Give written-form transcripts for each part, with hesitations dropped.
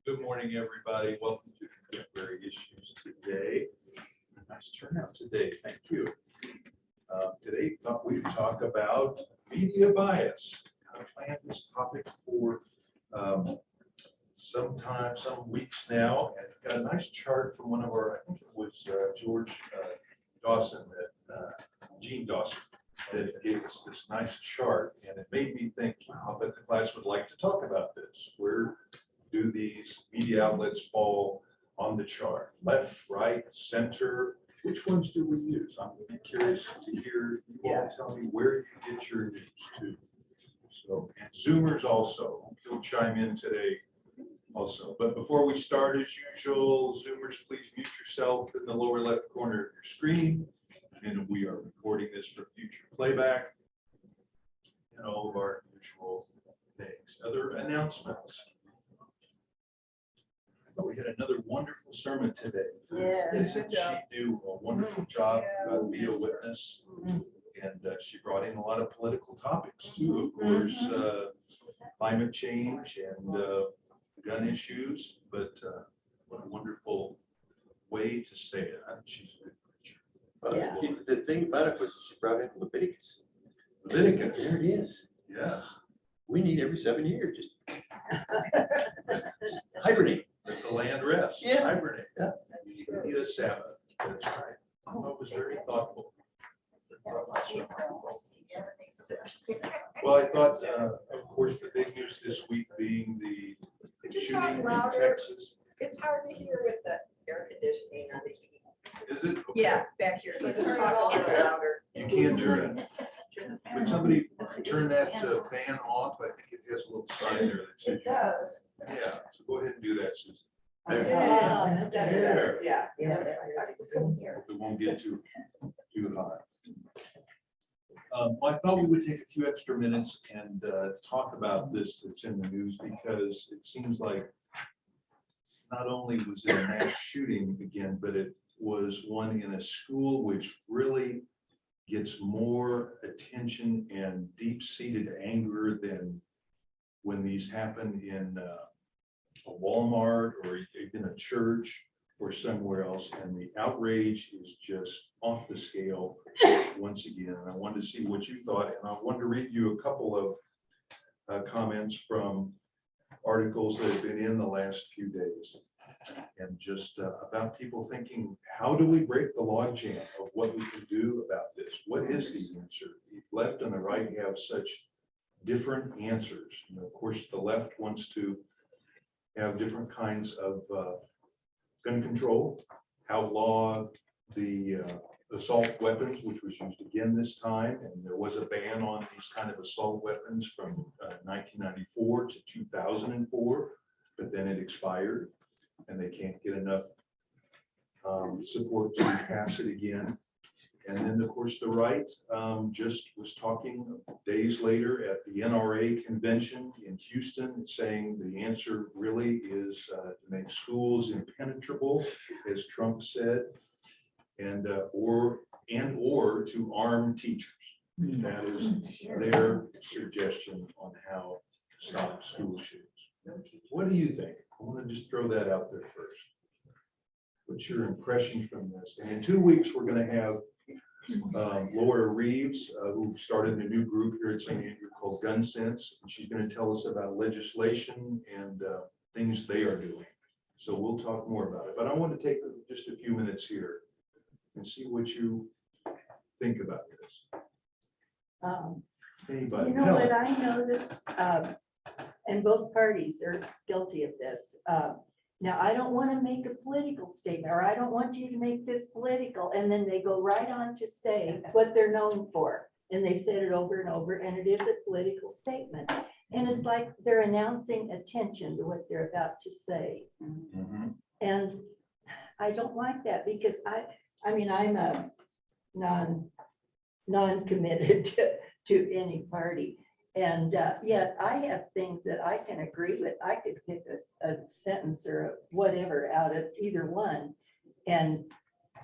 Good morning, everybody. Welcome to Contemporary Issues today. Nice turnout today. Thank you. Today, thought we'd talk about media bias. I planned this topic for some weeks now, and got a nice chart from one of our, I think it was George Dawson, Gene Dawson, that gave us this nice chart, and it made me think, wow, I bet the class would like to talk about this. Where do these media outlets fall on the chart? Left, right, center? Which ones do we use? I'm really curious to hear you all tell me where you get your news to. So, and Zoomers also, you'll chime in today also. But before we start, as usual, Zoomers, please mute yourself in the lower left corner of your screen. And we are recording this for future playback and all of our usual things. Other announcements. I thought we had another wonderful sermon today. Didn't she do a wonderful job be a witness? And she brought in a lot of political topics too, of course, climate change and gun issues. But what a wonderful way to say it. I think she's a good preacher. The thing about it was she brought in Leviticus. Leviticus. There it is. Yes. We need every 7 years, just hibernate. Let the land rest. Yeah. Hibernate. Yeah. You need a Sabbath. That's right. I thought it was very thoughtful. Well, I thought, of course, the big news this week being the shooting in Texas. It's hard to hear with the air conditioning or the heat. Is it? Okay. Yeah, back here, so just talk a little louder. You can't turn it. Would somebody turn that fan off? I think it has a little sign there that says. It does. Yeah, so go ahead and do that, Susan. Yeah. There. Yeah. It won't get too hot. Well, I thought we would take a few extra minutes and talk about this that's in the news, because it seems like not only was it a mass shooting again, but it was one in a school which really gets more attention and deep-seated anger than when these happen in a Walmart or even a church or somewhere else. And the outrage is just off the scale once again. And I wanted to see what you thought, and I wanted to read you a couple of comments from articles that have been in the last few days, and just about people thinking, how do we break the logjam of what we can do about this? What is the answer? The left and the right have such different answers. And of course, the left wants to have different kinds of gun control, outlaw the assault weapons, which was used again this time, and there was a ban on these kind of assault weapons from 1994 to 2004, but then it expired, and they can't get enough support to pass it again. And then, of course, the right just was talking days later at the NRA convention in Houston, saying the answer really is to make schools impenetrable, as Trump said, and or to arm teachers. That is their suggestion on how to stop school shootings. What do you think? I want to just throw that out there first. What's your impression from this? And in 2 weeks, we're going to have Laura Reeves, who started a new group here at St. Andrew called Gun Sense, and she's going to tell us about legislation and things they are doing. So we'll talk more about it. But I want to take just a few minutes here and see what you think about this. Anybody? You know Helen? what I noticed, and both parties are guilty of this. Now, I don't want to make a political statement, or I don't want you to make this political, and then they go right on to say what they're known for. And they've said it over and over, and it is a political statement. And it's like they're announcing attention to what they're about to say. Mhm. And I don't like that, because I mean, I'm a non-committed to any party. And yet I have things that I can agree with. I could pick a sentence or whatever out of either one and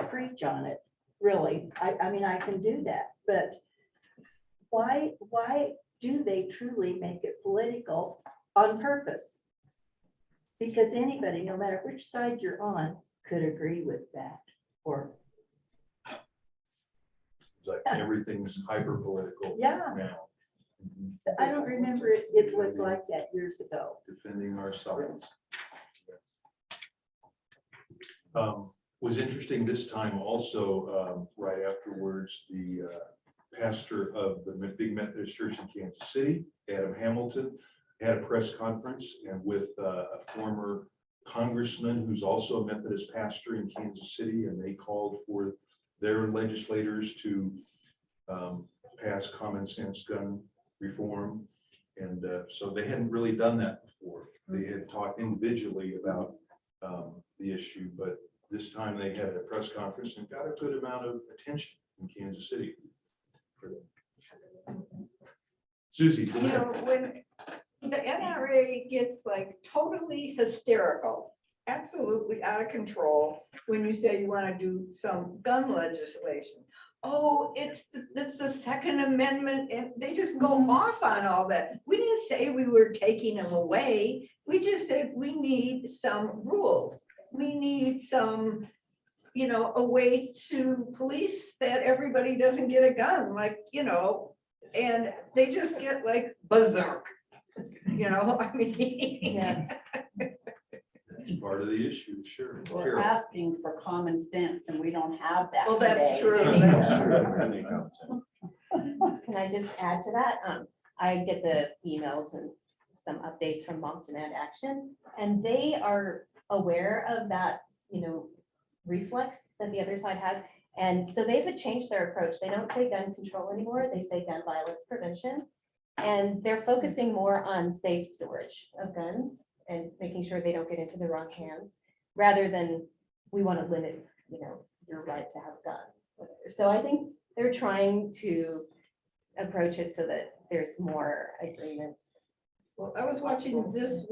preach on it, really. I mean, I can do that, but why do they truly make it political on purpose? Because anybody, no matter which side you're on, could agree with that, or, It's like everything's hyper political yeah, now. Mhm. I don't remember it was like that years ago. Defending our sides. Was interesting this time also, right afterwards, the pastor of the Big Methodist Church in Kansas City, Adam Hamilton, had a press conference and with a former congressman who's also a Methodist pastor in Kansas City, and they called for their legislators to pass common sense gun reform. And so they hadn't really done that before. They had talked individually about the issue, but this time they had a press conference and got a good amount of attention in Kansas City for them. Susie, go You ahead. know, when the NRA gets like totally hysterical, absolutely out of control, when you say you want to do some gun legislation. Oh, it's the Second Amendment, and they just go off on all that. We didn't say we were taking them away. We just said we need some rules. We need some, you know, a way to police that everybody doesn't get a gun, like, you know, and they just get like berserk. You know, I mean. Yeah, That's part of the issue, sure. we're Carol. asking for common sense and we don't have that. Well, that's today. true. Any comments? Can I just add to that? I get the emails and some updates from Moms Demand Action, and they are aware of that, you know, reflex that the other side has. And so they've changed their approach. They don't say gun control anymore. They say gun violence prevention. And they're focusing more on safe storage of guns and making sure they don't get into the wrong hands, rather than we want to limit, you know, your right to have a gun. So I think they're trying to approach it so that there's more agreements. Well, I was watching this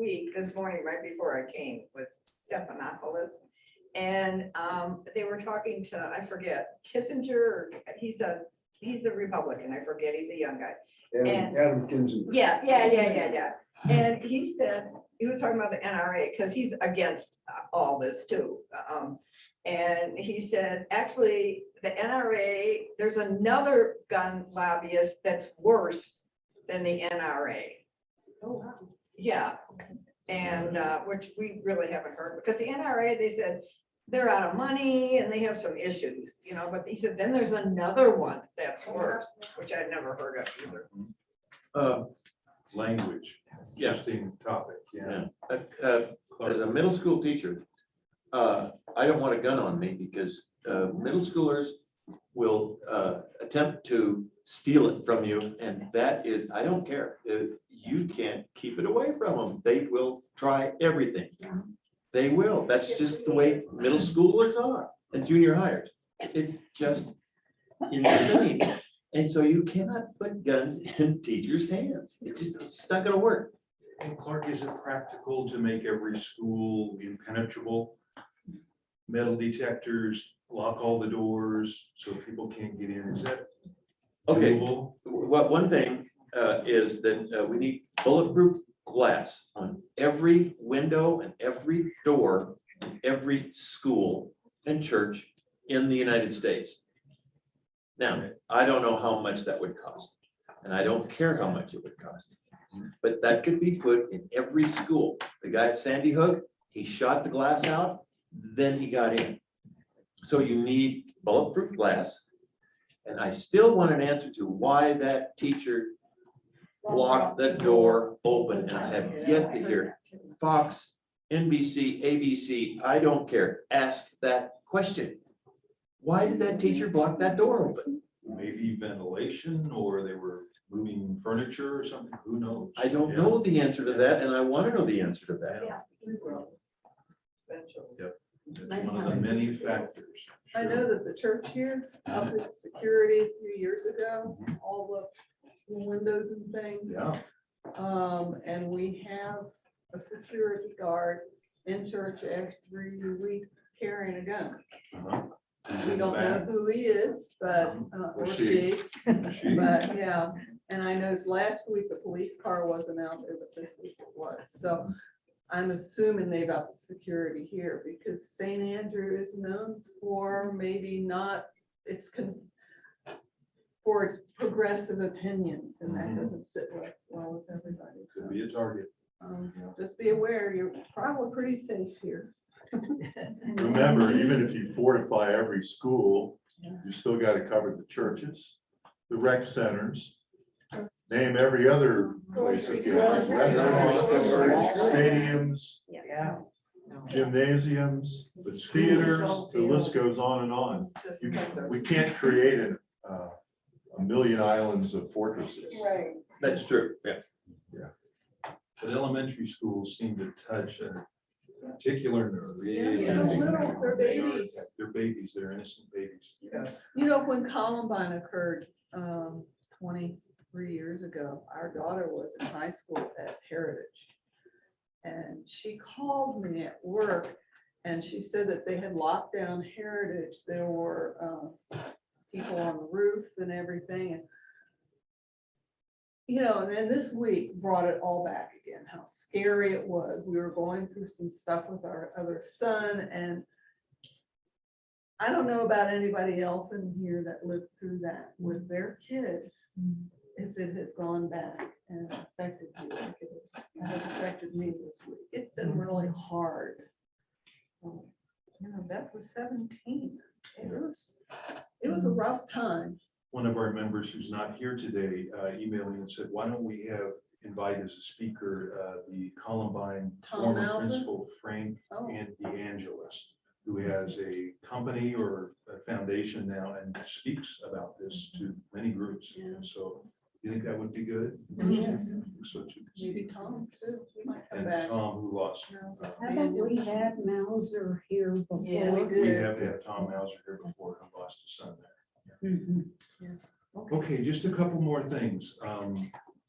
morning, right before I came with Stephanopoulos. And they were talking to, I forget, Kissinger, or he's a Republican, I forget, he's a young guy. And- Adam Kinzinger. Yeah. And he said, he was talking about the NRA, because he's against all this too. And he said, actually, the NRA, there's another gun lobbyist that's worse than the NRA. Oh, wow. Yeah, and which we really haven't heard, because the NRA, they said they're out of money and they have some issues, you know, but he said, then there's another one that's worse, which I'd never heard of either. Language, Yeah. interesting topic, yeah. As a middle school teacher, I don't want a gun on me because middle schoolers will attempt to steal it from you, and that is, I don't care. You can't keep it away from them. They will try everything. They will. That's just the way middle schoolers are and junior hires. It's just insane. And so you cannot put guns in teachers' hands. It's not gonna work. And Clark, is it practical to make every school impenetrable? Metal detectors, lock all the doors so people can't get in, is that Okay, doable? one thing is that we need bulletproof glass on every window and every door in every school and church in the United States. Now, I don't know how much that would cost, and I don't care how much it would cost. But that could be put in every school. The guy at Sandy Hook, he shot the glass out, then he got in. So you need bulletproof glass. And I still want an answer to why that teacher blocked the door open, and I have yet to hear Fox, NBC, ABC, I don't care, ask that question. Why did that teacher block that door open? Maybe ventilation, or they were moving furniture or something, who knows? I don't Yeah. know the answer to that, and I want to know the answer to that. Yeah, we will. Eventually. It's one of the many factors. I know Sure. that the church here, up at security a few years ago, all the windows and things. Yeah, And we have a security guard in church every week carrying a gun. uh-huh. We don't know who he is, but, Or or she. she, but yeah. And I know last week the police car wasn't out there, but this week it was. So I'm assuming they've got the security here because St. Andrew is known for maybe not, for its progressive opinions, and that doesn't sit well with everybody. Could So, be a target. just be aware, you're probably pretty safe here. Remember, even if you fortify every school, you still gotta cover the churches, the rec centers. Name every other place again, restaurants, stadiums, Yeah. But gymnasiums, schools theaters, don't the list feel- goes on and on. It's just You like can- those- We can't create a million islands of fortresses. Right. That's true, yeah. But elementary schools seem to touch a particular nerve. Yeah, And they're little, they're they are- babies. They're babies, they're innocent babies. You know, when Columbine occurred 23 years ago, our daughter was in high school at Heritage. And she called me at work and she said that they had locked down Heritage. There were people on the roof and everything. And you know, and then this week brought it all back again, how scary it was. We were going through some stuff with our other son, and I don't know about anybody else in here that lived through that with their kids. If it has gone back and affected you like it has affected me this week. It's been really hard. You know, Beth was 17. It was a rough time. One of our members who's not here today emailed me and said, why don't we invite as a speaker the Columbine Tom former Mauser? principal Frank Oh. and DeAngelis, who has a company or a foundation now and speaks about this to many groups. Yeah. And so you think that would be good? Yes. I think so too. Maybe Tom too. He might come And back. Tom, who lost. Haven't we had Mauser here before? Yeah, we We did. have had Tom Mauser here before, who lost a son there. Mhm. Okay, just a couple more things.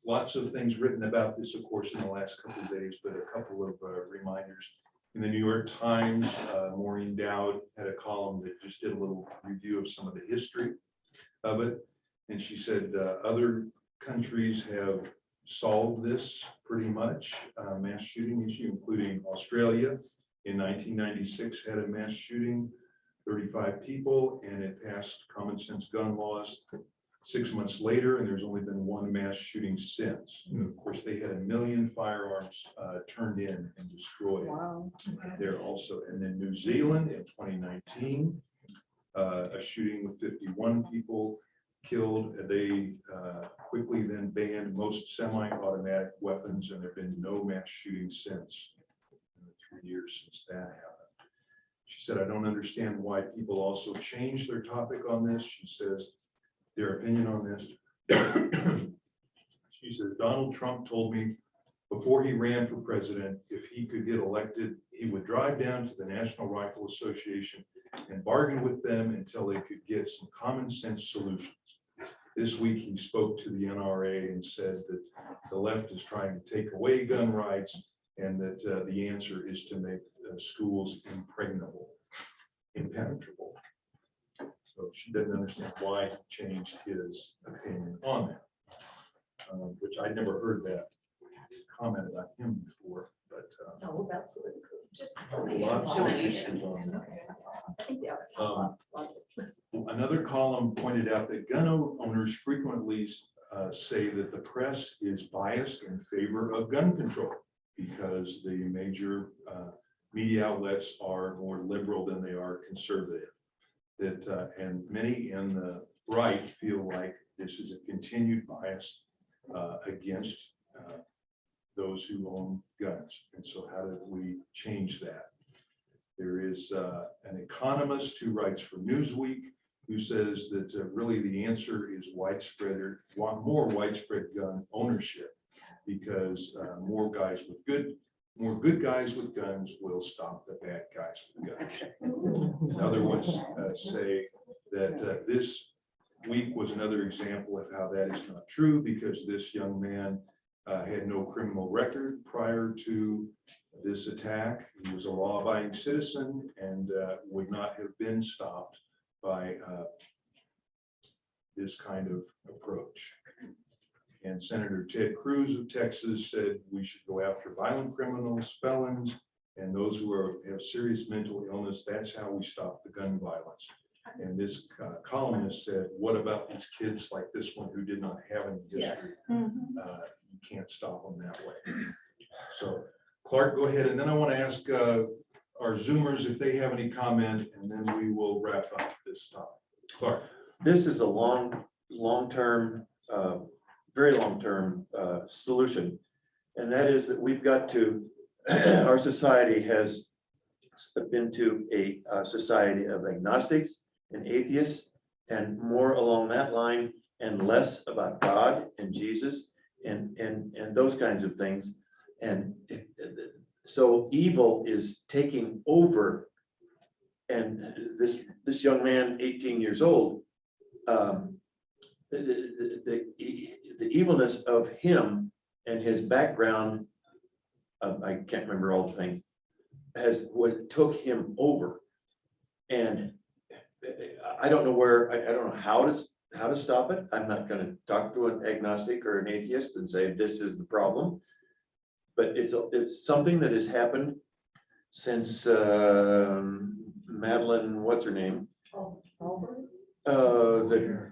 Lots of things written about this, of course, in the last couple of days, but a couple of reminders. In the New York Times, Maureen Dowd had a column that just did a little review of some of the history of it. And she said other countries have solved this pretty much, mass shooting issue, including Australia. In 1996 had a mass shooting, 35 people, and it passed common sense gun laws 6 months later, and there's only been one mass shooting since. And of course, they had 1 million firearms turned in and destroyed Wow. there also. And then New Zealand in 2019, a shooting with 51 people killed. They quickly then banned most semi-automatic weapons, and there have been no mass shootings since in the 3 years since that happened. She said, I don't understand why people also change their topic on this. She says, their opinion on this. She says, Donald Trump told me before he ran for president, if he could get elected, he would drive down to the National Rifle Association and bargain with them until they could get some common sense solutions. This week, he spoke to the NRA and said that the left is trying to take away gun rights and that the answer is to make schools impenetrable. So she doesn't understand why he changed his opinion on that, which I'd never heard that comment about him before, but It's all about political. Just lots of issues on that. I think they are. Another column pointed out that gun owners frequently say that the press is biased in favor of gun control because the major media outlets are more liberal than they are conservative. That and many in the right feel like this is a continued bias against those who own guns. And so how do we change that? There is an economist who writes for Newsweek who says that really the answer is more widespread gun ownership because more good guys with guns will stop the bad guys with guns. In other words, say that this week was another example of how that is not true because this young man had no criminal record prior to this attack. He was a law-abiding citizen and would not have been stopped by this kind of approach. And Senator Ted Cruz of Texas said we should go after violent criminals, felons, and those who have serious mental illness. That's how we stop the gun violence. And this columnist said, what about these kids like this one who did not have any history? You can't stop them that way. So Clark, go ahead. And then I want to ask our Zoomers if they have any comment, and then we will wrap up this topic. Clark. This is a long-term, very long-term solution. And that is that we've got to, our society has been to a society of agnostics and atheists, and more along that line, and less about God and Jesus and those kinds of things. And so evil is taking over. And this young man, 18 years old, the evilness of him and his background, I can't remember all the things, has what took him over. And I don't know where, I don't know how to stop it. I'm not going to talk to an agnostic or an atheist and say this is the problem. But it's something that has happened since Madeline, what's her name? That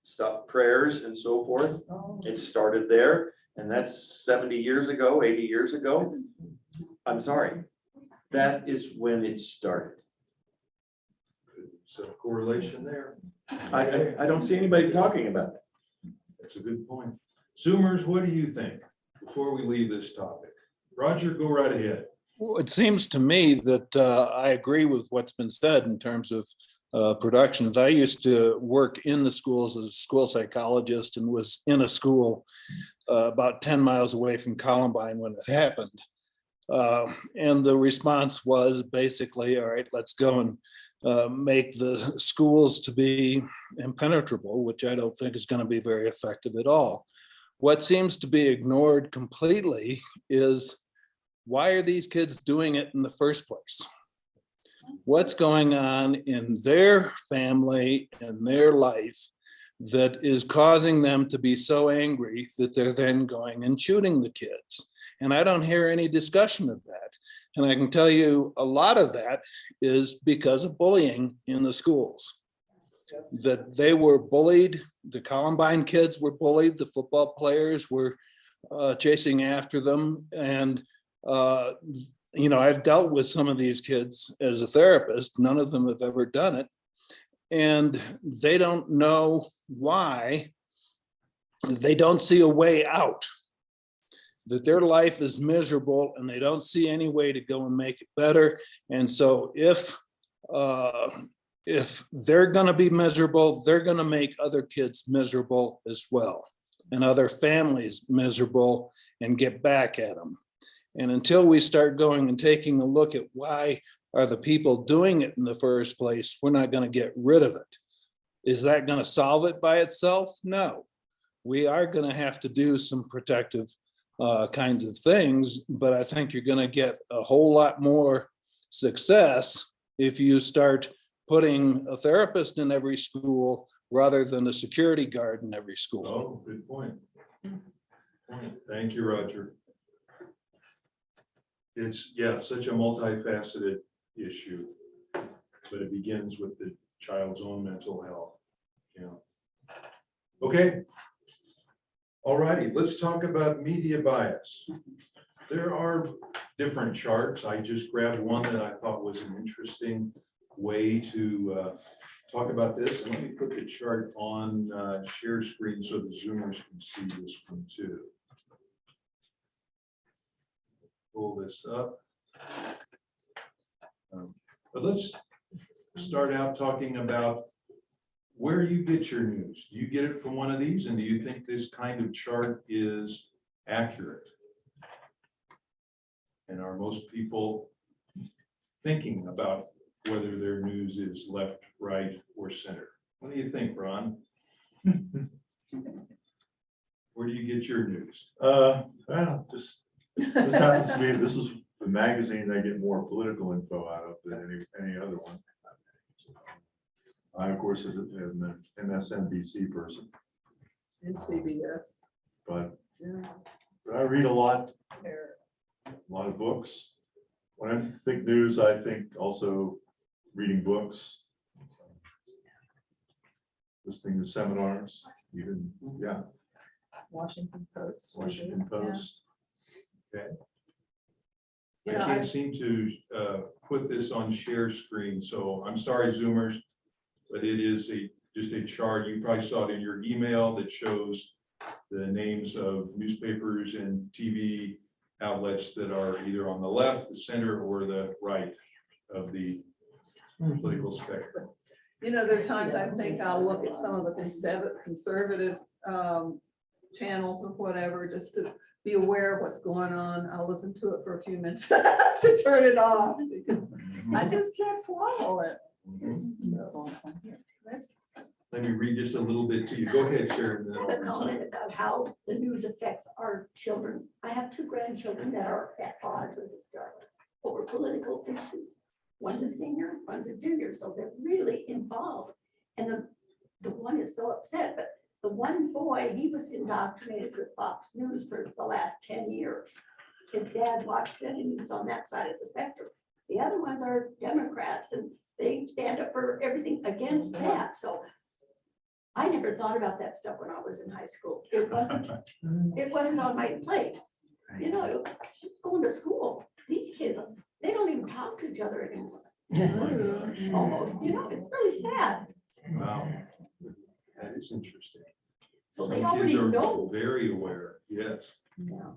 stopped prayers and so forth. It started there, and that's 70 years ago, 80 years ago. I'm sorry. That is when it started. So correlation there. I don't see anybody talking about it. That's a good point. Zoomers, what do you think before we leave this topic? Roger, go right ahead. Well, it seems to me that I agree with what's been said in terms of productions. I used to work in the schools as a school psychologist and was in a school about 10 miles away from Columbine when it happened. And the response was basically, all right, let's go and make the schools to be impenetrable, which I don't think is going to be very effective at all. What seems to be ignored completely is, why are these kids doing it in the first place? What's going on in their family and their life that is causing them to be so angry that they're then going and shooting the kids? And I don't hear any discussion of that. And I can tell you a lot of that is because of bullying in the schools. That they were bullied, the Columbine kids were bullied, the football players were chasing after them. And, you know, I've dealt with some of these kids as a therapist. None of them have ever done it. And they don't know why. They don't see a way out. That their life is miserable and they don't see any way to go and make it better. And so if they're going to be miserable, they're going to make other kids miserable as well, and other families miserable, and get back at them. And until we start going and taking a look at why are the people doing it in the first place, we're not going to get rid of it. Is that going to solve it by itself? No. We are going to have to do some protective kinds of things, but I think you're going to get a whole lot more success if you start putting a therapist in every school rather than a security guard in every school. Oh, good point. Thank you, Roger. It's, yeah, such a multifaceted issue, but it begins with the child's own mental health. Yeah. Okay. All righty, let's talk about media bias. There are different charts. I just grabbed one that I thought was an interesting way to talk about this. And let me put the chart on share screen so the Zoomers can see this one too. Pull this up. But let's start out talking about where you get your news. Do you get it from one of these? And do you think this kind of chart is accurate? And are most people thinking about whether their news is left, right, or center? What do you think, Ron? Where do you get your news? Well, just, this happens to be, this is the magazine I get more political info out of than any other one. I, of course, am an MSNBC person. And CBS. But Yeah. I read a lot, There. a lot of books. When I think news, I think also reading books. Listening to seminars, even, yeah, Washington Post. Washington Post. I You know, can't seem to put this on share screen, so I'm sorry, Zoomers. But it is just a chart. You probably saw it in your email that shows the names of newspapers and TV outlets that are either on the left, the center, or the right of the political spectrum. You know, there are times I think I'll look at some of the conservative channels or whatever, just to be aware of what's going on. I'll listen to it for a few minutes to turn it off, because I just can't swallow it. Mhm. So, that's- Let me read just a little bit to you. Go ahead, Sharon. and then I'll A read some. comment about how the news affects our children. I have two grandchildren that are at odds with each other over political issues. One's a senior, one's a junior, so they're really involved. And the one is so upset, but the one boy, he was indoctrinated with Fox News for the last 10 years. His dad watched it and he was on that side of the spectrum. The other ones are Democrats and they stand up for everything against that, so. I never thought about that stuff when I was in high school. It wasn't on my plate. You know, just going to school, these kids, they don't even talk to each other anymore. Almost, you know, it's really sad. Wow. That is interesting. So Some they kids already are know. Very aware, yes. Yeah.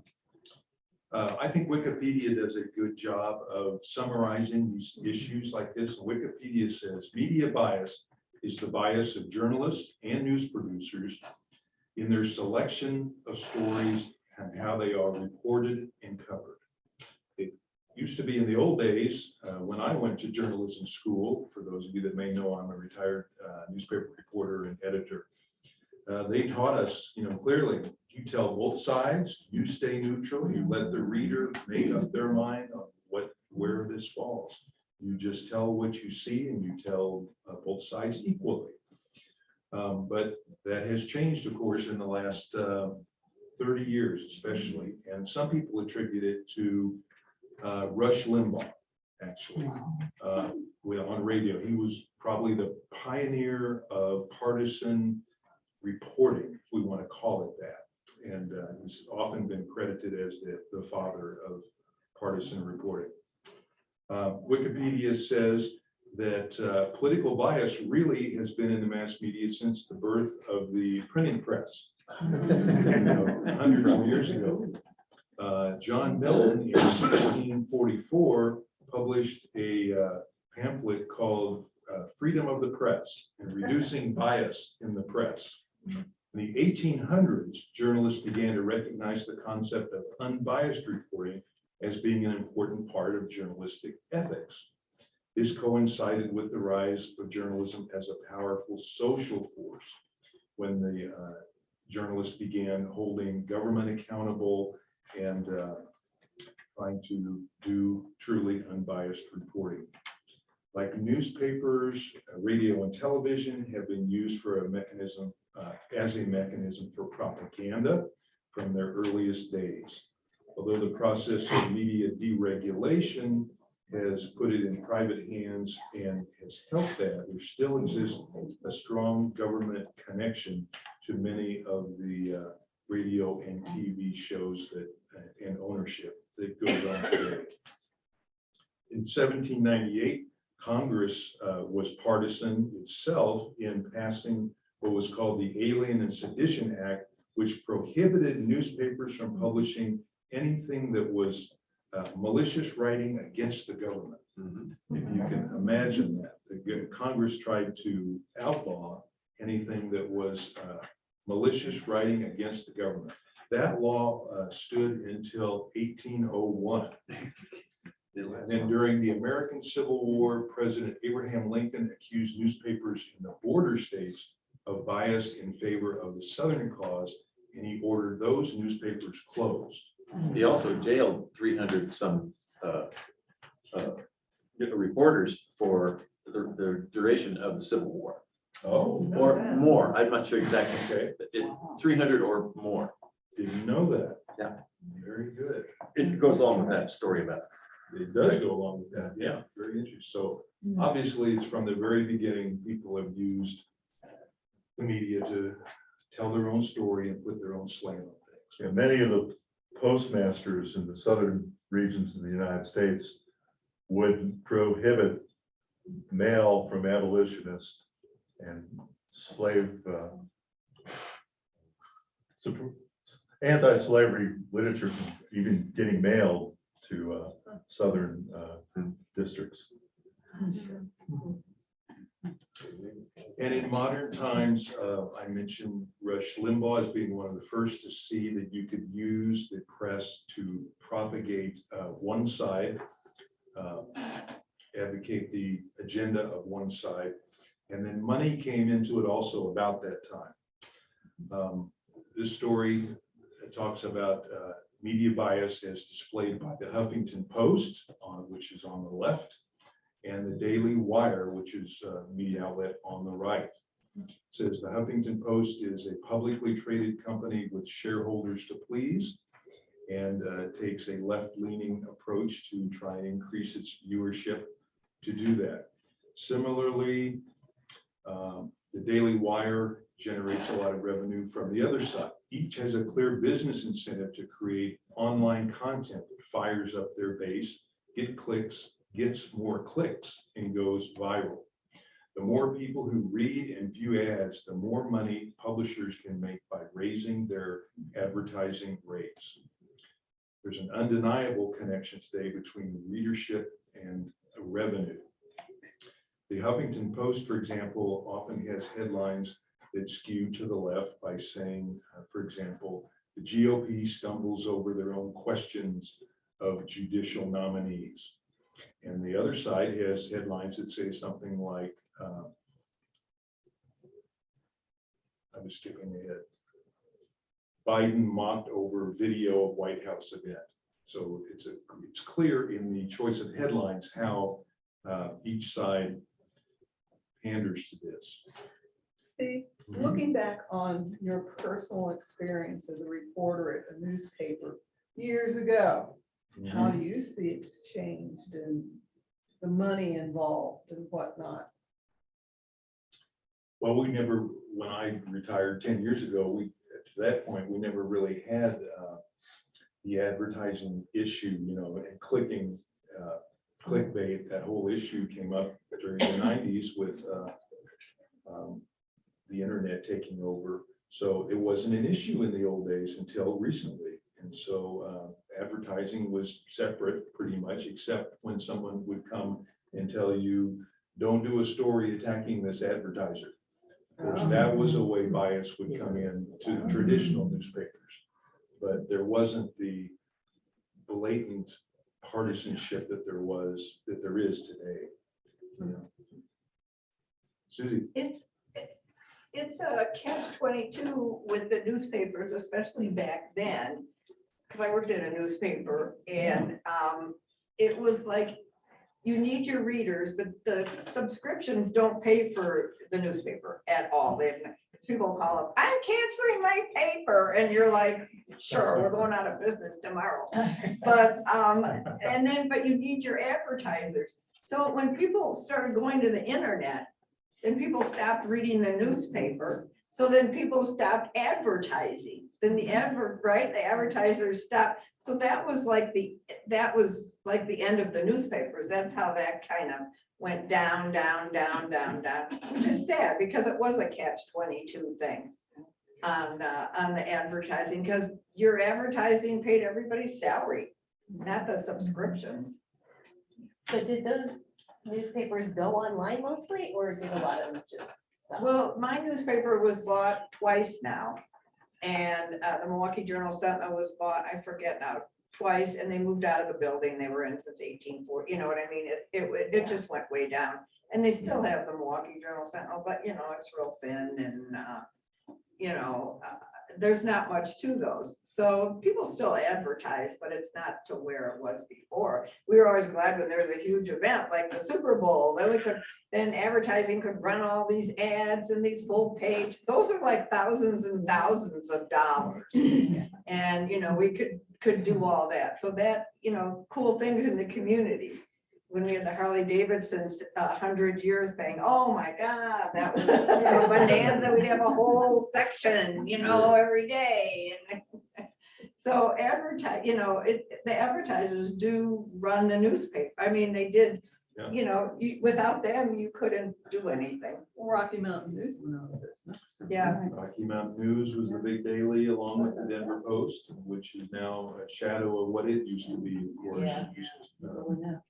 I think Wikipedia does a good job of summarizing these issues like this. Wikipedia says media bias is the bias of journalists and news producers in their selection of stories and how they are reported and covered. It used to be in the old days, when I went to journalism school, for those of you that may know, I'm a retired newspaper reporter and editor. They taught us, clearly, you tell both sides, you stay neutral, you let the reader make up their mind on where this falls. You just tell what you see and you tell both sides equally. But that has changed, of course, in the last 30 years, especially. And some people attribute it to Rush Limbaugh, actually, on radio. He was probably the pioneer of partisan reporting, if we want to call it that. And he's often been credited as the father of partisan reporting. Wikipedia says that political bias really has been in the mass media since the birth of the printing press, hundreds of years ago. John Milton in 1644 published a pamphlet called Freedom of the Press and Reducing Bias in the Press. In the 1800s, journalists began to recognize the concept of unbiased reporting as being an important part of journalistic ethics. This coincided with the rise of journalism as a powerful social force when the journalists began holding government accountable and trying to do truly unbiased reporting. Like newspapers, radio and television have been used for a mechanism, as a mechanism for propaganda from their earliest days. Although the process of media deregulation has put it in private hands and has helped that, there still exists a strong government connection to many of the radio and TV shows that and ownership that goes on today. In 1798, Congress was partisan itself in passing what was called the Alien and Sedition Act, which prohibited newspapers from publishing anything that was malicious writing against the government. If you can imagine that, the Congress tried to outlaw anything that was malicious writing against the government. That law stood until 1801. And then during the American Civil War, President Abraham Lincoln accused newspapers in the border states of bias in favor of the Southern cause, and he ordered those newspapers closed. He also jailed 300 some reporters for the duration of the Civil War. Oh, or more. I'm not sure exactly. Okay, 300 or more. didn't know that. Yeah. Very good. It goes along with that story about. It does go along with that, yeah, very interesting. So obviously, it's from the very beginning, people have used the media to tell their own story and put their own slant on things. and many of the postmasters in the southern regions of the United States would prohibit mail from abolitionists and slave, anti-slavery literature from even getting mailed to southern districts. And in modern times, I mentioned Rush Limbaugh as being one of the first to see that you could use the press to propagate one side, advocate the agenda of one side, and then money came into it also about that time. This story talks about media bias as displayed by the Huffington Post, which is on the left, and the Daily Wire, which is a media outlet on the right. It says the Huffington Post is a publicly traded company with shareholders to please, and takes a left-leaning approach to try and increase its viewership to do that. Similarly, the Daily Wire generates a lot of revenue from the other side. Each has a clear business incentive to create online content that fires up their base, gets more clicks, and goes viral. The more people who read and view ads, the more money publishers can make by raising their advertising rates. There's an undeniable connection today between readership and revenue. The Huffington Post, for example, often has headlines that skew to the left by saying, for example, the GOP stumbles over their own questions of judicial nominees. And the other side has headlines that say something like, I'm skipping ahead. Biden mocked over video of White House event. So it's clear in the choice of headlines how each side panders to this. Steve, looking back on your personal experience as a reporter at a newspaper years ago, how do you see it's changed and the money involved and whatnot? Well, we never, when I retired 10 years ago, to that point, we never really had the advertising issue, and clicking, clickbait. That whole issue came up during the 90s with the internet taking over. So it wasn't an issue in the old days until recently. And so advertising was separate pretty much, except when someone would come and tell you, don't do a story attacking this advertiser. Of course, that was a way bias would come in to the traditional newspapers, but there wasn't the blatant partisanship that there is today. Susie. It's a catch-22 with the newspapers, especially back then, because I worked in a newspaper, and it was like, you need your readers, but the subscriptions don't pay for the newspaper at all. People call up, I'm canceling my paper, and you're like, sure, we're going out of business tomorrow. But you need your advertisers. So when people started going to the internet, then people stopped reading the newspaper. So then people stopped advertising. Then the advertisers stopped. So that was like the end of the newspapers. That's how that kind of went down, which is sad because it was a catch-22 thing on the advertising, because your advertising paid everybody's salary, not the subscriptions. But did those newspapers go online mostly, or did a lot of them just stop? Well, my newspaper was bought twice now. And the Milwaukee Journal Sentinel was bought, I forget now, twice, and they moved out of the building they were in since 1840. You know what I mean? It just went way down. And they still have the Milwaukee Journal Sentinel, but it's real thin and there's not much to those. So people still advertise, but it's not to where it was before. We were always glad when there was a huge event like the Super Bowl, then advertising could run all these ads and these full page. Those are like thousands and thousands of dollars. And, we could do all that. So that, cool things in the community. When we had the Harley Davidson's 100-year thing, oh my God, that was bonanza. We'd have a whole section, every day. And so the advertisers do run the newspaper. I mean, they did, Yeah. without them, you couldn't do anything. Rocky Mountain News went out of business. Yeah. Rocky Mountain News was the big daily along with the Denver Post, which is now a shadow of what it used to be, of course. Yeah. It used to,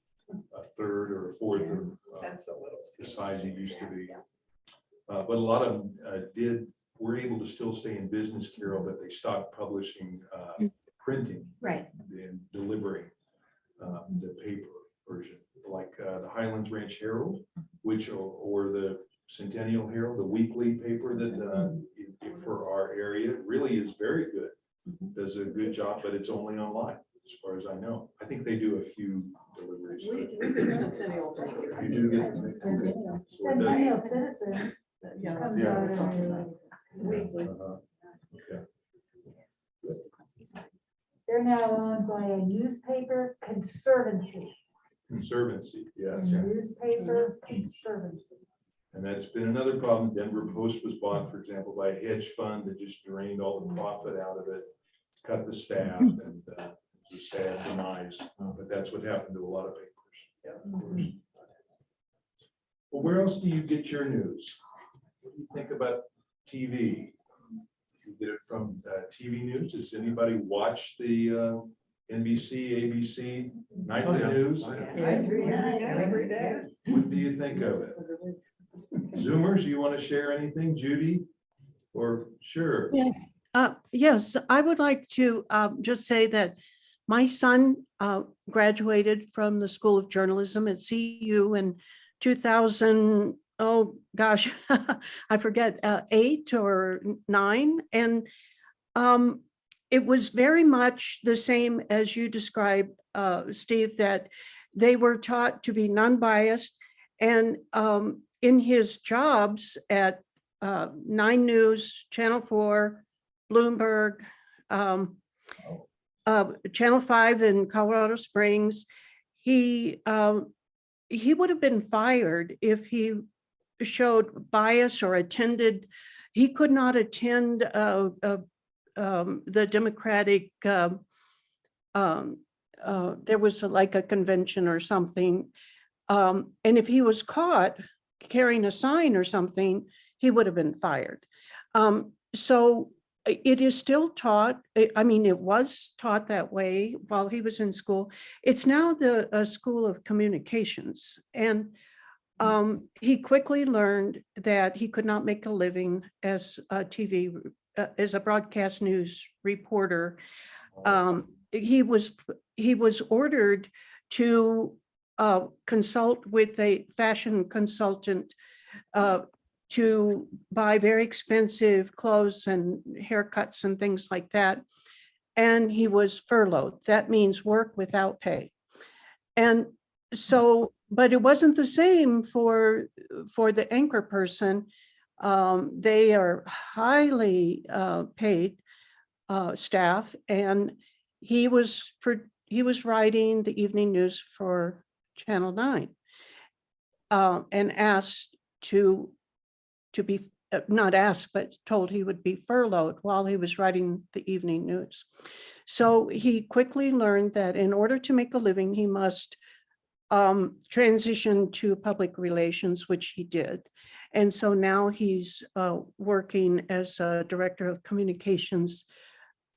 a third or a fourth of That's a little. the size it used to be. But a lot of them were able to still stay in business, Carol, but they stopped publishing, printing Right. and delivering the paper version, like the Highlands Ranch Herald, or the Centennial Herald, the weekly paper that for our area really is very good. Does a good job, but it's only online, as far as I know. I think they do a few deliveries. We but do Centennial paper. You do get. So it does. Centennial Citizen Yeah. comes Yeah. out every week. Weekly. Okay. They're now owned by a newspaper conservancy. Conservancy, yes. Newspaper conservancy. And that's been another problem. Denver Post was bought, for example, by a hedge fund that just drained all the profit out of it, cut the staff, and it's a sad demise. But that's what happened to a lot of papers. Yeah, of course. Well, where else do you get your news? What do you think about TV? You get it from TV news? Does anybody watch the NBC, ABC nightly news? Every day. What do you think of it? Zoomers, you want to share anything, Judy? Or sure. Yes, yes, I would like to just say that my son graduated from the School of Journalism at CU in 2000, oh gosh, I forget, 8 or 9. And it was very much the same as you described, Steve, that they were taught to be non-biased. And in his jobs at 9 News, Channel 4, Bloomberg, Channel 5 in Colorado Springs, he would have been fired if he showed bias or attended. He could not attend the Democratic, there was like a convention or something. And if he was caught carrying a sign or something, he would have been fired. So it is still taught. I mean, it was taught that way while he was in school. It's now the School of Communications. And he quickly learned that he could not make a living as a as a broadcast news reporter. He was ordered to consult with a fashion consultant to buy very expensive clothes and haircuts and things like that. And he was furloughed. That means work without pay. And so, but it wasn't the same for the anchor person. They are highly paid staff, and he was writing the evening news for Channel 9, and asked to be not asked, but told he would be furloughed while he was writing the evening news. So he quickly learned that in order to make a living, he must transition to public relations, which he did. And so now he's working as a director of communications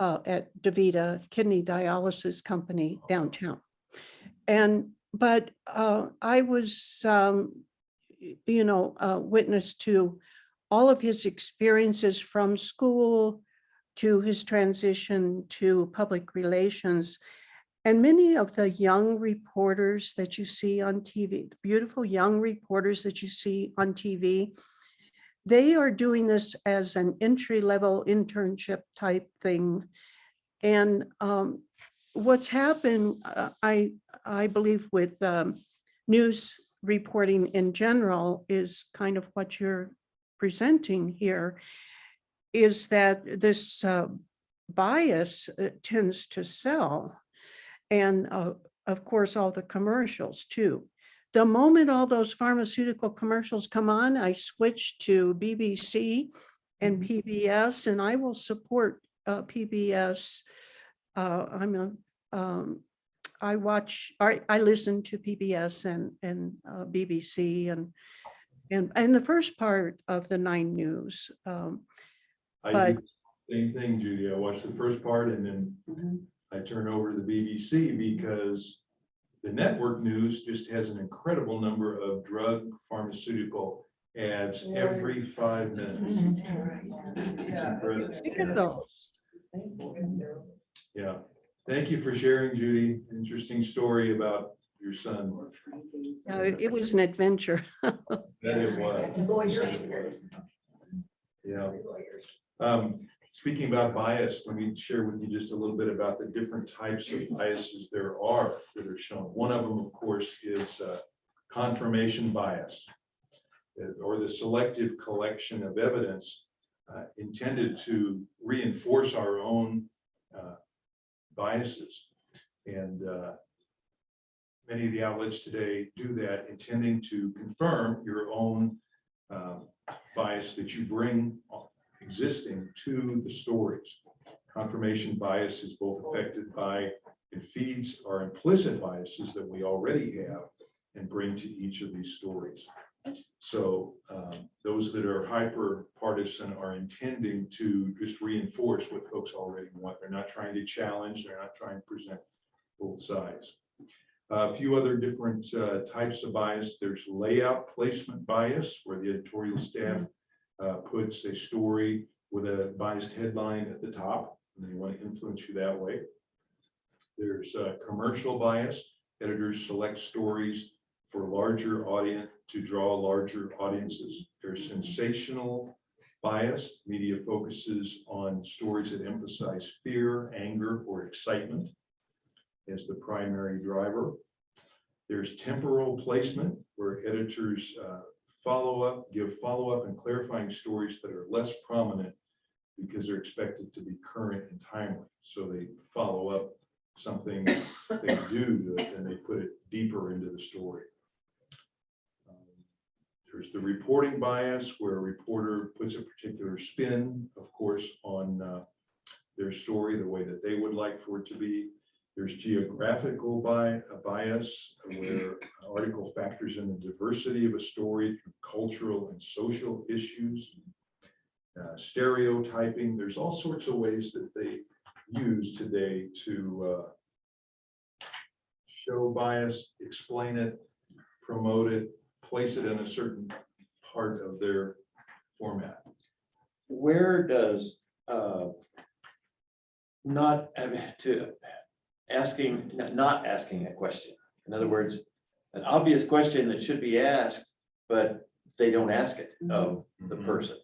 at DaVita Kidney Dialysis Company downtown. But I was, witness to all of his experiences from school to his transition to public relations. And many of the young reporters that you see on TV, the beautiful young reporters that you see on TV, they are doing this as an entry-level internship type thing. And what's happened, I believe with news reporting in general is kind of what you're presenting here, is that this bias tends to sell. And of course, all the commercials too. The moment all those pharmaceutical commercials come on, I switch to BBC and PBS, and I will support PBS. I listen to PBS and BBC and the first part of the 9 News. I But- do the same thing, Judy. I watch the first part and then I turn over to the BBC because the network news just has an incredible number of drug pharmaceutical ads every 5 minutes. It's incredible. Look at those. Yeah. Thank you for sharing, Judy. Interesting story about your son. It was an adventure. That it was. Yeah. Speaking about bias, let me share with you just a little bit about the different types of biases there are that are shown. One of them, of course, is confirmation bias, or the selective collection of evidence intended to reinforce our own biases. And many of the outlets today do that, intending to confirm your own bias that you bring existing to the stories. Confirmation bias is both affected by, it feeds our implicit biases that we already have and bring to each of these stories. So those that are hyper partisan are intending to just reinforce what folks already want. They're not trying to challenge, they're not trying to present both sides. A few other different types of bias. There's layout placement bias, where the editorial staff puts a story with a biased headline at the top, and they want to influence you that way. There's commercial bias. Editors select stories for a larger audience to draw larger audiences. There's sensational bias. Media focuses on stories that emphasize fear, anger, or excitement as the primary driver. There's temporal placement, where editors give follow-up and clarifying stories that are less prominent because they're expected to be current and timely. So they follow up something they do to it, and they put it deeper into the story. There's the reporting bias, where a reporter puts a particular spin, of course, on their story, the way that they would like for it to be. There's geographical bias, where an article factors in the diversity of a story through cultural and social issues. Stereotyping, there's all sorts of ways that they use today to show bias, explain it, promote it, place it in a certain part of their format. Where does not asking a question, in other words, an obvious question that should be asked, but they don't ask it of the person?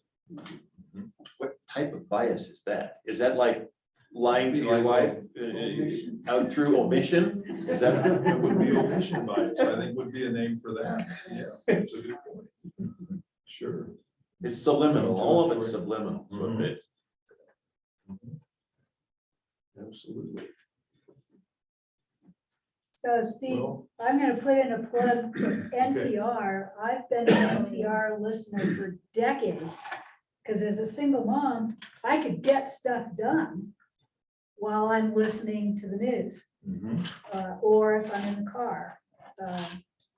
What type of bias is that? Is that like lying to your wife out through omission? Is that? It would be omission bias, I think would be a name for that. Yeah, that's a good point. Sure. It's subliminal, all of it's subliminal. So it is. Absolutely. So Steve, Well, I'm gonna put in a plug for NPR. I've been an NPR listener for decades. Because as a single mom, I could get stuff done while I'm listening to the news, or if I'm in the car.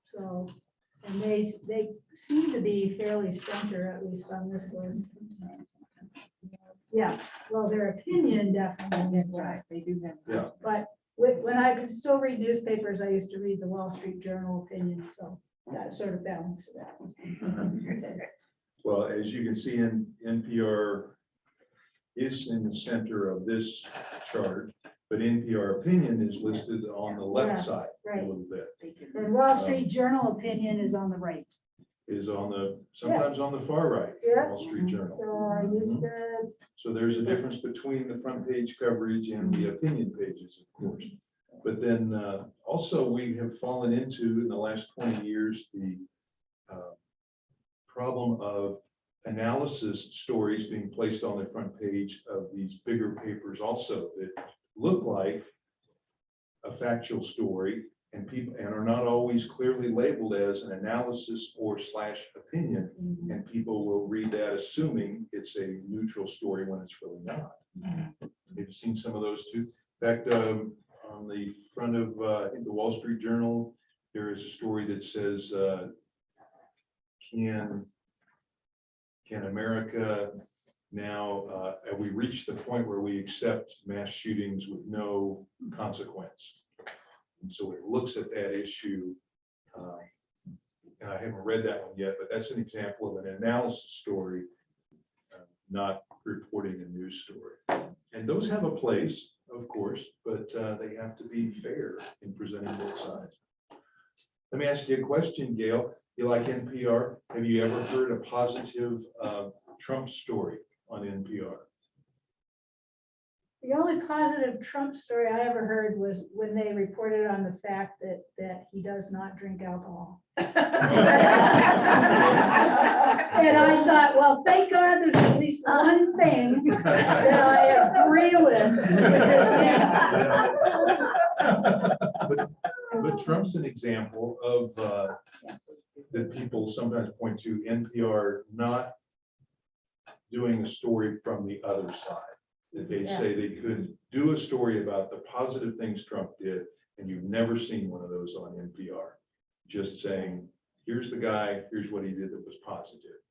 So, and they seem to be fairly center, at least on this list. Yeah, well, their opinion definitely is right. They do have. Yeah. But when I could still read newspapers, I used to read the Wall Street Journal opinion, so that sort of balanced it out. Well, as you can see, NPR is in the center of this chart, but NPR opinion is listed on the left Yeah, side a right. little bit. The Wall Street Journal opinion is on the right. is on the, sometimes on the far right, Yeah. Wall Street Journal. So I used to, So there's a difference between the front page coverage and the opinion pages, of course. But then also we have fallen into, in the last 20 years, the problem of analysis stories being placed on the front page of these bigger papers also that look like a factual story and people, and are not always clearly labeled as an analysis or / opinion. And people will read that assuming it's a neutral story when it's really not. You've seen some of those too. In fact, on the front of I think the Wall Street Journal, there is a story that says, can America now, have we reached the point where we accept mass shootings with no consequence? And so it looks at that issue. And I haven't read that one yet, but that's an example of an analysis story, not reporting a news story. And those have a place, of course, but they have to be fair in presenting both sides. Let me ask you a question, Gail. You like NPR? Have you ever heard a positive Trump story on NPR? the only positive Trump story I ever heard was when they reported on the fact that he does not drink alcohol. And I thought, well, thank God there's at least one thing that I agree with this man. But Trump's an example of that people sometimes point to NPR not doing a story from the other side. That they say they could do a story about the positive things Trump did, and you've never seen one of those on NPR. Just saying, here's the guy, here's what he did that was positive.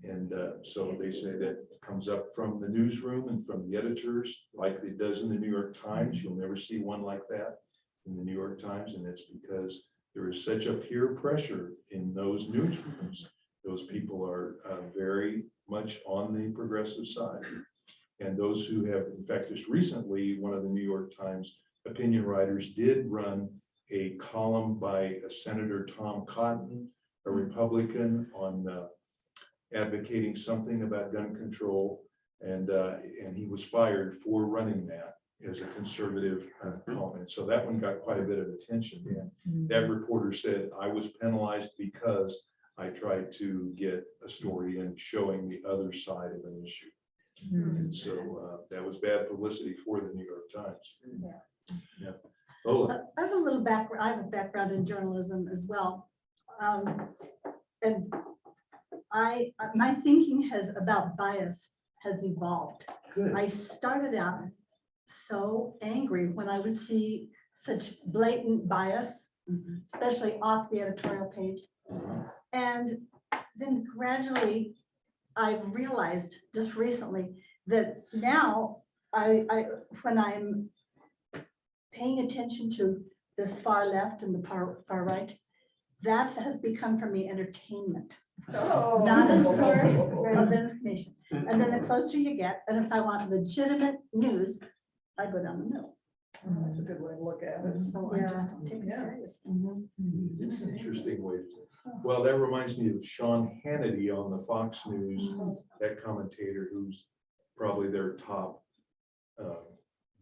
And so they say that comes up from the newsroom and from the editors, like it does in the New York Times. You'll never see one like that in the New York Times, and it's because there is such a peer pressure in those newsrooms. Those people are very much on the progressive side. And those who have, in fact, just recently, one of the New York Times opinion writers did run a column by Senator Tom Cotton, a Republican, on advocating something about gun control. And he was fired for running that as a conservative comment. So that one got quite a bit of attention. And that reporter said, I was penalized because I tried to get a story in showing the other side of an issue. And so that was bad publicity for the New York Times. Yeah. Lola. I have a little background, I have a background in journalism as well. And my thinking about bias has evolved. Good. I started out so angry when I would see such blatant bias, especially off the editorial page. And then gradually I've realized just recently that now when I'm paying attention to this far left and the far right, that has become for me entertainment, not a source of information. And then the closer you get, and if I want legitimate news, I go down the middle. That's a good way to look at it. So I just don't take it seriously. It's an interesting way. Well, that reminds me of Sean Hannity on the Fox News, that commentator who's probably their top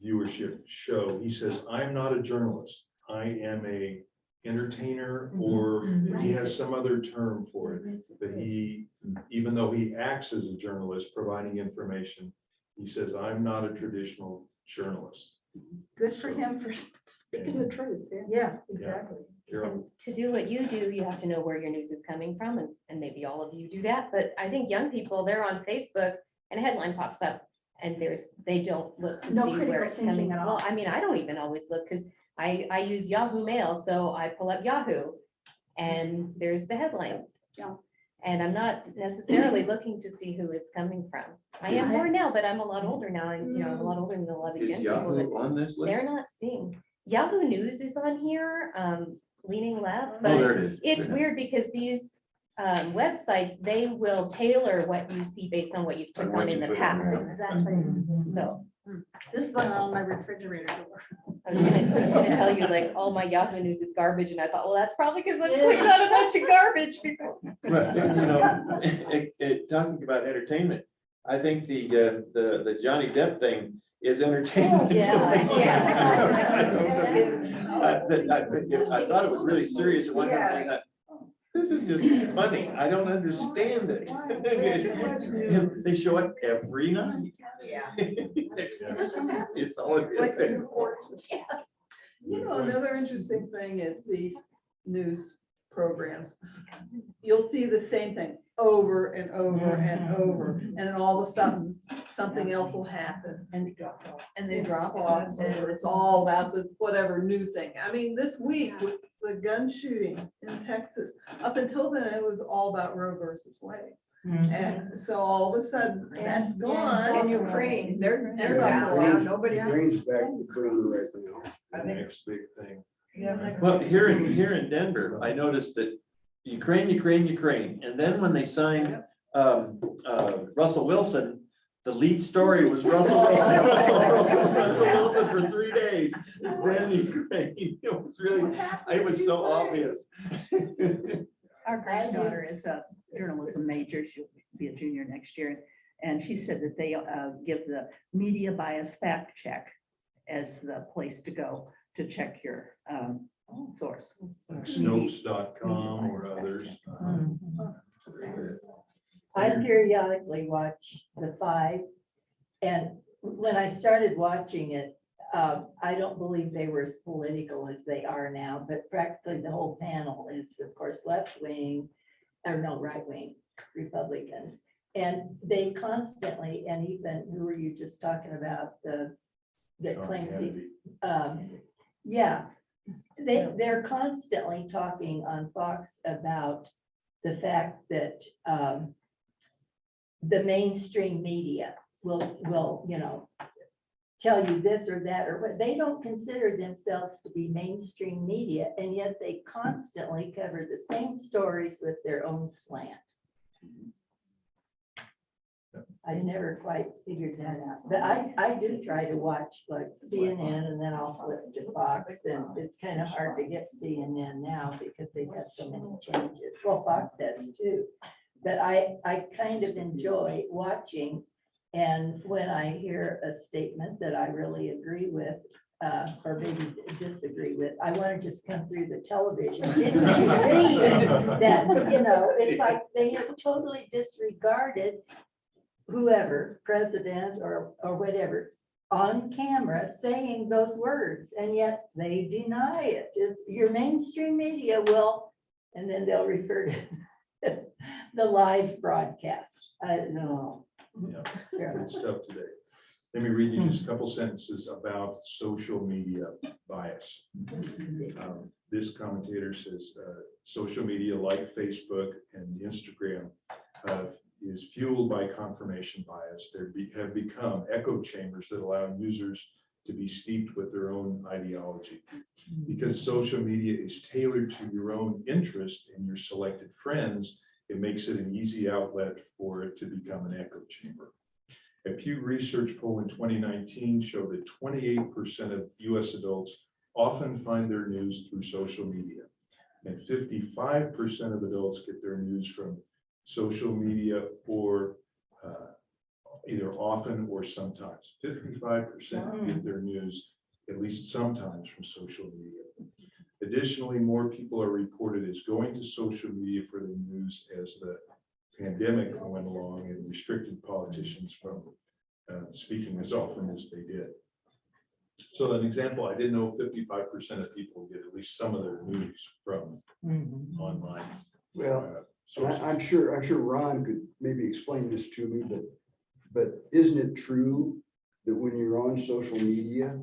viewership show. He says, I'm not a journalist. I am a entertainer, or he has some other term for it. But he, even though he acts as a journalist providing information, he says, I'm not a traditional journalist. Good for him for speaking the truth. Yeah, exactly. Carol? To do what you do, you have to know where your news is coming from, and maybe all of you do that, but I think young people, they're on Facebook and a headline pops up and they don't look to No see where critical it's thinking coming. at all. Well, I mean, I don't even always look, because I use Yahoo Mail, so I pull up Yahoo and there's the headlines. Yeah. And I'm not necessarily looking to see who it's coming from. I am more now, but I'm a lot older now, and I'm a lot older than a lot of Is young people that Yahoo on this list? they're not seeing. Yahoo News is on here, leaning left, Oh, but there it is. it's weird because these websites, they will tailor what you see based on what you've clicked what on in you the put on past. there. Exactly. So This is going on my refrigerator door. I was gonna tell you, like, all my Yahoo News is garbage, and I thought, well, that's probably because I clicked on a bunch of garbage before. But, you know, talking about entertainment, I think the Johnny Depp thing is entertainment. I thought it was really serious at one time, and I thought, this is just funny, I don't understand it. They show it every night. Yeah. It's all it is. You know, another interesting thing is these news programs. You'll see the same thing over and over and over, and then all of a sudden, something else will happen and they drop off, and it's all about the whatever new thing. I mean, this week with the gun shooting in Texas, up until then, it was all about Roe versus Wade. And so all of a sudden, that's gone. In Ukraine, they're down. down, nobody. Ukraine's back to the burner right now. The next big thing. Well, here in Denver, I noticed that Ukraine, and then when they signed Russell Wilson, the lead story was Russell Wilson for 3 days. Then Ukraine, it was really, it was so obvious. Our granddaughter is a journalism major. She'll be a junior next year. And she said that they give the media bias fact check as the place to go to check your source. Like Snopes.com or others. I periodically watch The Five, and when I started watching it, I don't believe they were as political as they are now, but practically the whole panel is, of course, left-wing, or no, right-wing Republicans. And they constantly, and even, who were you just talking about, that Sean claims he, Hannity. yeah, they're constantly talking on Fox about the fact that the mainstream media will, you know, tell you this or that, or what. They don't consider themselves to be mainstream media, and yet they constantly cover the same stories with their own slant. I never quite figured that out, but I do try to watch like CNN, and then I'll flip to Fox, and it's kind of hard to get CNN now because they've had so many changes. Well, Fox has too, but I kind of enjoy watching, and when I hear a statement that I really agree with, or maybe disagree with, I want to just come through the television. Didn't you see that, you know, it's like they have totally disregarded whoever, president or whatever, on camera saying those words, and yet they deny it. It's your mainstream media will, and then they'll refer to the live broadcast. I don't know. Yeah, good stuff today. Let me read you just a couple sentences about social media bias. This commentator says, social media like Facebook and Instagram is fueled by confirmation bias. They have become echo chambers that allow users to be steeped with their own ideology. Because social media is tailored to your own interest and your selected friends, it makes it an easy outlet for it to become an echo chamber. A Pew Research poll in 2019 showed that 28% of US adults often find their news through social media, and 55% of adults get their news from social media or either often or sometimes. 55% get their news at least sometimes from social media. Additionally, more people are reported as going to social media for the news as the pandemic went along and restricted politicians from speaking as often as they did. So an example, I didn't know 55% of people get at least some of their news from online. Well, sources. I'm sure Ron could maybe explain this to me, but isn't it true that when you're on social media,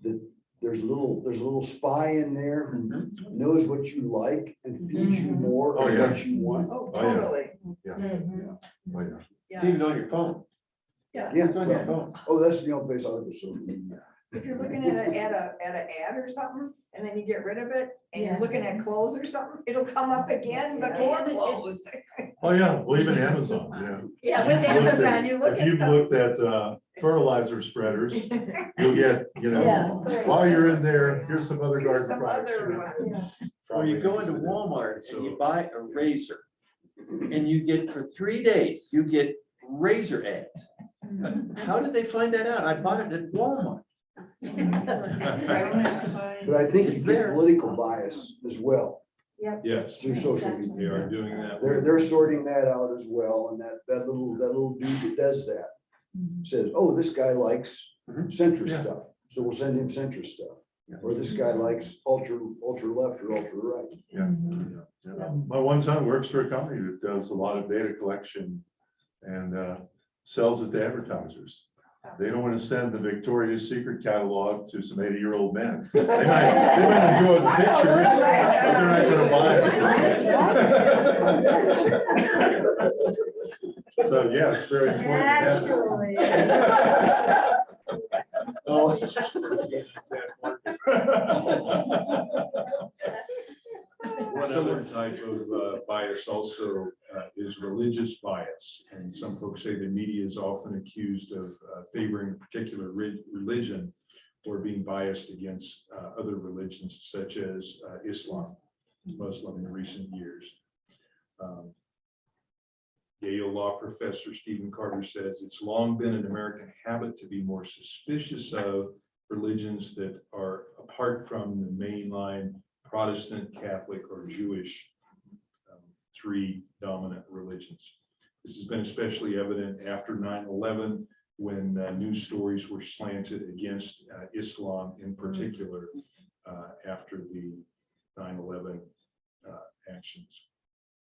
that there's a little spy in there who knows what you like and feeds you more Oh, of yeah. what you want? Oh, Oh, yeah. totally. Oh, yeah. It's even on your phone. Yeah, It's on your well, phone. oh, that's the only place I look at social media. If you're looking at an ad or something, and then you get rid of it, and you're Yeah. looking at clothes or something, it'll come up again before clothes. Oh, yeah, well, even Amazon, yeah. Yeah, with If you've looked at- Amazon, you look If at you've something. looked at fertilizer spreaders, you'll get, Yeah. while you're in there, here's some other garden Some products. other you're one. Or you go into probably interested in. Walmart and you So- buy a razor. And you get for 3 days, you get razor ads. How did they find that out? I bought it at Walmart. But I think you It's get there. political bias as well Yes, through social they media. are doing that. They're sorting that out as well, and that little dude that does that says, oh, this guy likes Mhm. centrist Yeah. stuff, so we'll send him centrist stuff. Yeah. Or this guy likes ultra left or ultra right. Yeah. Yeah. My one son works for a company that does a lot of data collection and sells it to advertisers. They don't want to send the Victoria's Secret catalog to some 80-year-old men. They might enjoy the pictures, but they're not gonna buy it. So, yeah, it's very important. to have it. Oh. One other type of bias also is religious bias. And some folks say the media is often accused of favoring a particular religion or being biased against other religions such as Islam, Muslim in recent years. Yale law professor Stephen Carter says it's long been an American habit to be more suspicious of religions that are apart from the mainline Protestant, Catholic, or Jewish three dominant religions. This has been especially evident after 9/11, when news stories were slanted against Islam in particular after the 9/11 actions.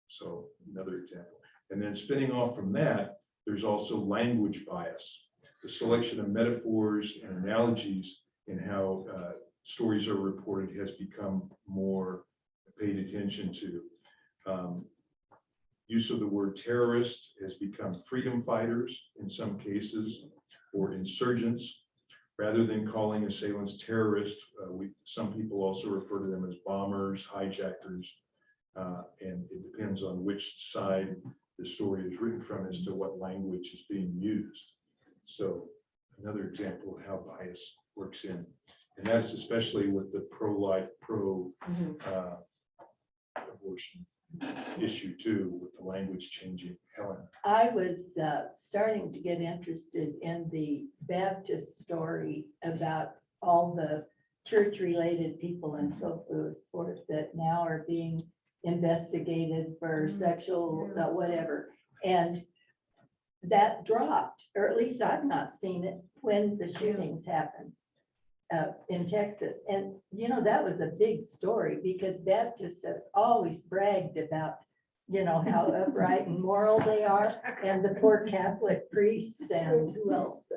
So another example. And then spinning off from that, there's also language bias. The selection of metaphors and analogies in how stories are reported has become more paid attention to. Use of the word terrorist has become freedom fighters in some cases, or insurgents. Rather than calling assailants terrorists, some people also refer to them as bombers, hijackers, and it depends on which side the story is written from as to what language is being used. So another example of how bias works in. And that's especially with the pro-life, pro-abortion issue too, with the language changing. Helen. I was starting to get interested in the Baptist story about all the church-related people and so forth that now are being investigated for sexual whatever. And that dropped, or at least I've not seen it when the shootings happened in Texas. And, you know, that was a big story because Baptists have always bragged about, you know, how upright and moral they are, and the poor Catholic priests and who else?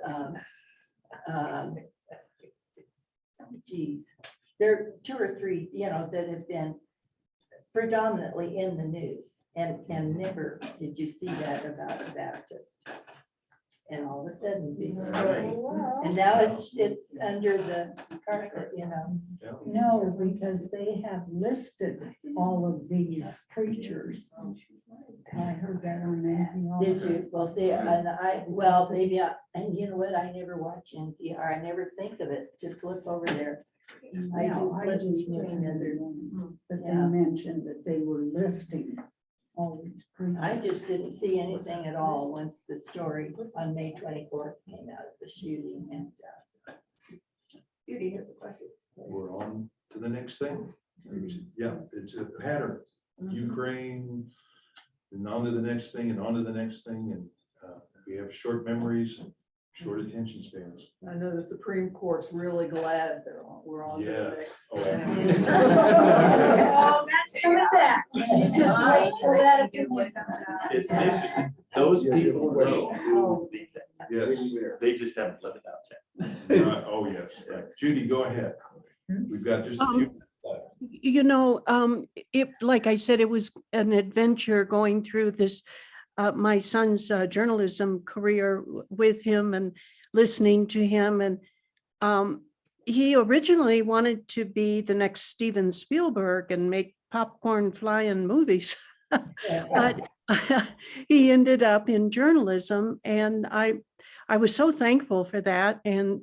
Geez, there are 2 or 3, you know, that have been predominantly in the news, and never did you see that about the Baptist. And all of a sudden, big story. And now it's under the carpet, you know. No, because they have listed all of these preachers. I heard that on NPR. Did you? Well, see, and maybe, and you know what? I never watch NPR. I never think of it to flip over there. I No, do I flip just between listened other. to them, but they Yeah. mentioned that they were listing all these preachers. I just didn't see anything at all once the story on May 24th came out of the shooting, and Judy has a question. We're on to the next thing. Yeah, it's a pattern. Ukraine, and on to the next thing, and on to the next thing, and we have short memories and short attention spans. I know the Supreme Court's really glad we're on to the Yeah. next. Oh, thing. Oh, that's coming back. You just wait till that opinion comes out. It's interesting. Those Yeah, people good know question. who will be there. Yes. They just haven't let it out yet. Oh, yes. Right. Judy, go ahead. We've got just a few minutes left. You know, like I said, it was an adventure going through this, my son's journalism career with him and listening to him. And he originally wanted to be the next Steven Spielberg and make popcorn flying movies. But he ended up in journalism, and I was so thankful for that. And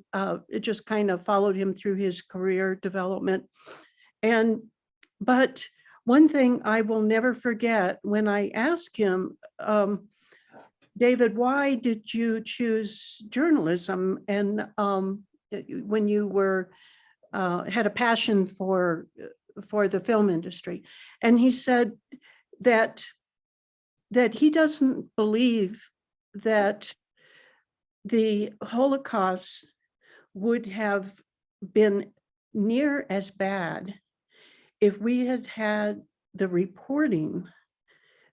it just kind of followed him through his career development. But one thing I will never forget, when I asked him, David, why did you choose journalism? And when you were had a passion for the film industry, and he said that he doesn't believe that the Holocaust would have been near as bad if we had had the reporting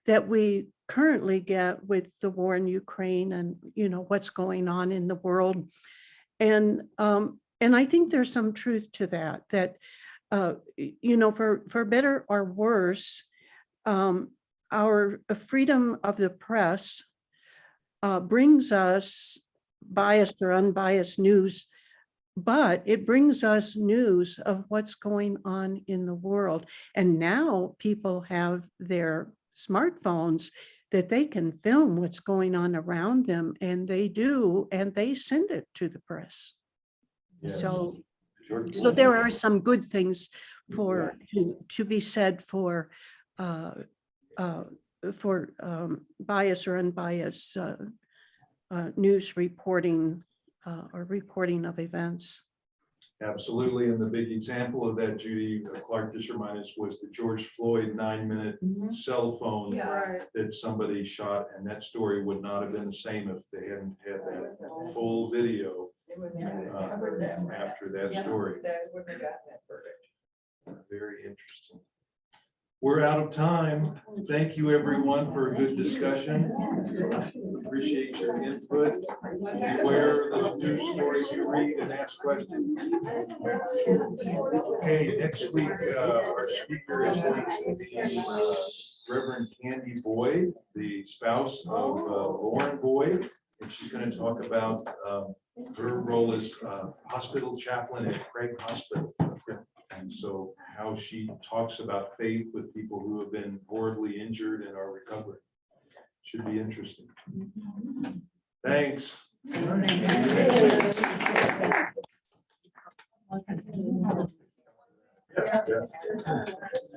that we currently get with the war in Ukraine and, you know, what's going on in the world. And I think there's some truth to that, you know, for better or worse, our freedom of the press brings us biased or unbiased news, but it brings us news of what's going on in the world. And now people have their smartphones that they can film what's going on around them, and they do, and they send it to the press. Yes. So George so Bush. there are some good things to be said for bias or unbiased news reporting or reporting of events. Absolutely. And the big example of that, Judy, Clark just reminded us, was the George Floyd 9-minute cell phone Right. that somebody shot. And that story would not have been the same if they hadn't had that full video after that story. That wouldn't have gotten that verdict. Very interesting. We're out of time. Thank you, everyone, for a good discussion. Appreciate your input. Beware of the news stories you read and ask questions. Okay, next week, our speaker is going to be Reverend Candy Boyd, the spouse of Lauren Boyd. And she's going to talk about her role as hospital chaplain at Craig Hospital. And so how she talks about faith with people who have been horribly injured and are recovering. Should be interesting. Thanks.